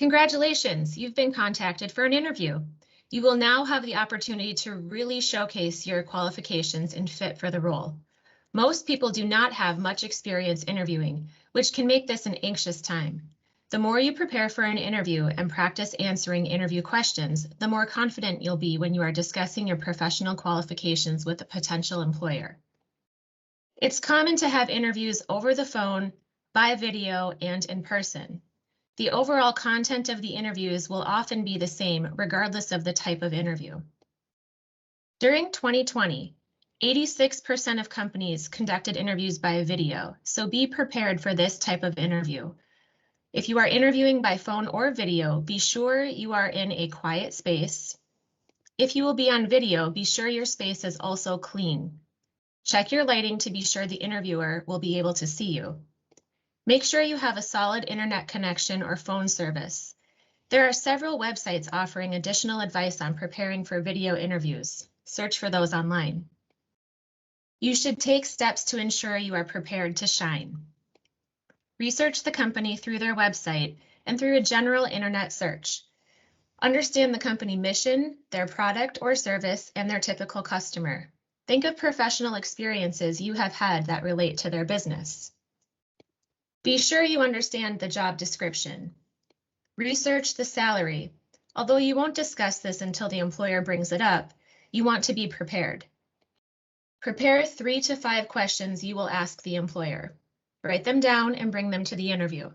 Congratulations, you've been contacted for an interview. You will now have the opportunity to really showcase your qualifications and fit for the role. Most people do not have much experience interviewing, which can make this an anxious time. The more you prepare for an interview and practice answering interview questions, the more confident you'll be when you are discussing your professional qualifications with a potential employer. It's common to have interviews over the phone, by video, and in person. The overall content of the interviews will often be the same regardless of the type of interview. During 2020, 86% of companies conducted interviews by video, so be prepared for this type of interview. If you are interviewing by phone or video, be sure you are in a quiet space. If you will be on video, be sure your space is also clean. Check your lighting to be sure the interviewer will be able to see you. Make sure you have a solid internet connection or phone service. There are several websites offering additional advice on preparing for video interviews. Search for those online. You should take steps to ensure you are prepared to shine. Research the company through their website and through a general internet search. Understand the company mission, their product or service, and their typical customer. Think of professional experiences you have had that relate to their business. Be sure you understand the job description. Research the salary. Although you won't discuss this until the employer brings it up, you want to be prepared. Prepare 3 to 5 questions you will ask the employer. Write them down and bring them to the interview.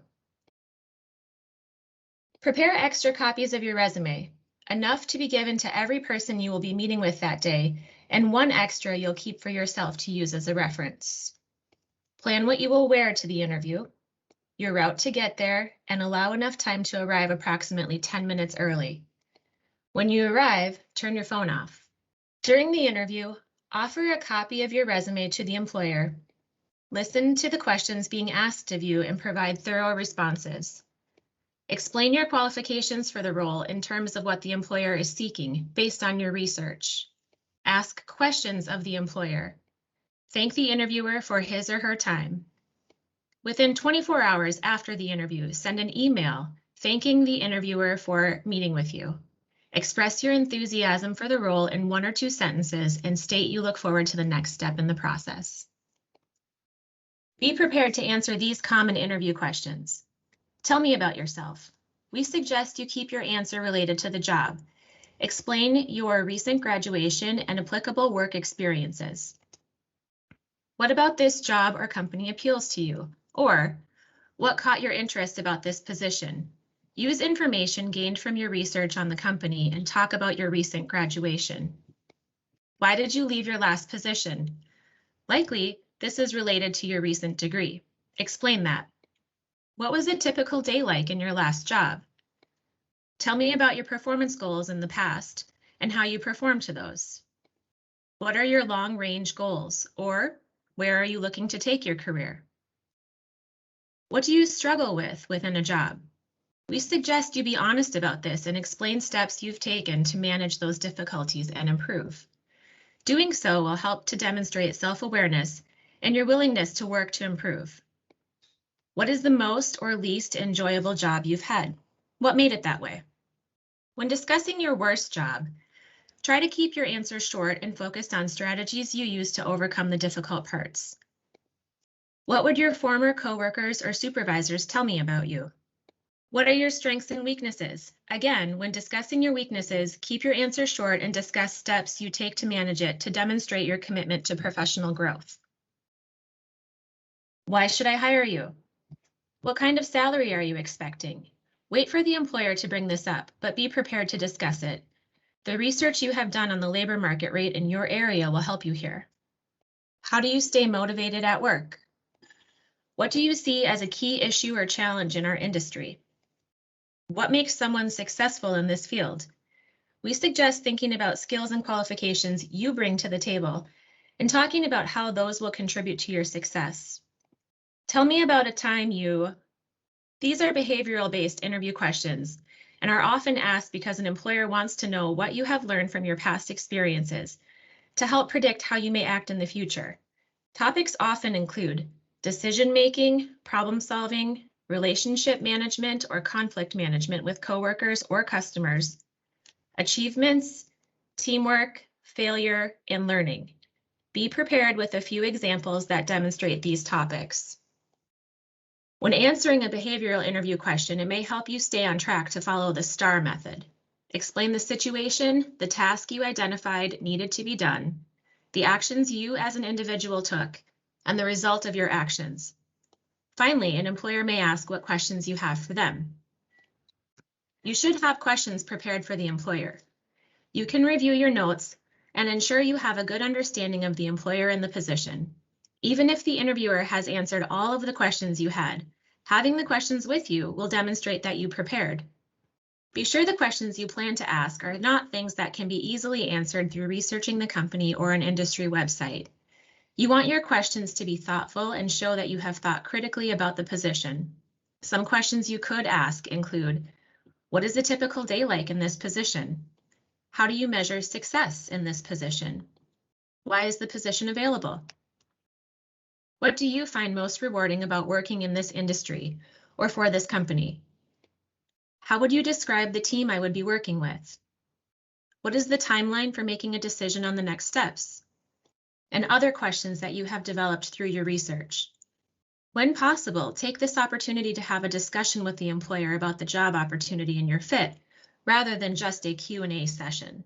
Prepare extra copies of your resume, enough to be given to every person you will be meeting with that day, and 1 extra you'll keep for yourself to use as a reference. Plan what you will wear to the interview, your route to get there, and allow enough time to arrive approximately 10 minutes early. When you arrive, turn your phone off. During the interview, offer a copy of your resume to the employer. Listen to the questions being asked of you and provide thorough responses. Explain your qualifications for the role in terms of what the employer is seeking based on your research. Ask questions of the employer. Thank the interviewer for his or her time. Within 24 hours after the interview, send an email thanking the interviewer for meeting with you. Express your enthusiasm for the role in 1 or 2 sentences and state you look forward to the next step in the process. Be prepared to answer these common interview questions. Tell me about yourself. We suggest you keep your answer related to the job. Explain your recent graduation and applicable work experiences. What about this job or company appeals to you? Or, what caught your interest about this position? Use information gained from your research on the company and talk about your recent graduation. Why did you leave your last position? Likely, this is related to your recent degree. Explain that. What was a typical day like in your last job? Tell me about your performance goals in the past and how you performed to those. What are your long-range goals, or where are you looking to take your career? What do you struggle with within a job? We suggest you be honest about this and explain steps you've taken to manage those difficulties and improve. Doing so will help to demonstrate self-awareness and your willingness to work to improve. What is the most or least enjoyable job you've had? What made it that way? When discussing your worst job, try to keep your answer short and focused on strategies you use to overcome the difficult parts. What would your former coworkers or supervisors tell me about you? What are your strengths and weaknesses? Again, when discussing your weaknesses, keep your answer short and discuss steps you take to manage it to demonstrate your commitment to professional growth. Why should I hire you? What kind of salary are you expecting? Wait for the employer to bring this up, but be prepared to discuss it. The research you have done on the labor market rate in your area will help you here. How do you stay motivated at work? What do you see as a key issue or challenge in our industry? What makes someone successful in this field? We suggest thinking about skills and qualifications you bring to the table and talking about how those will contribute to your success. Tell me about a time These are behavioral-based interview questions and are often asked because an employer wants to know what you have learned from your past experiences to help predict how you may act in the future. Topics often include decision-making, problem-solving, relationship management or conflict management with coworkers or customers, achievements, teamwork, failure, and learning. Be prepared with a few examples that demonstrate these topics. When answering a behavioral interview question, it may help you stay on track to follow the STAR method. Explain the situation, the task you identified needed to be done, the actions you as an individual took, and the result of your actions. Finally, an employer may ask what questions you have for them. You should have questions prepared for the employer. You can review your notes and ensure you have a good understanding of the employer and the position. Even if the interviewer has answered all of the questions you had, having the questions with you will demonstrate that you prepared. Be sure the questions you plan to ask are not things that can be easily answered through researching the company or an industry website. You want your questions to be thoughtful and show that you have thought critically about the position. Some questions you could ask include, what is a typical day like in this position? How do you measure success in this position? Why is the position available? What do you find most rewarding about working in this industry or for this company? How would you describe the team I would be working with? What is the timeline for making a decision on the next steps? And other questions that you have developed through your research. When possible, take this opportunity to have a discussion with the employer about the job opportunity and your fit, rather than just a Q&A session.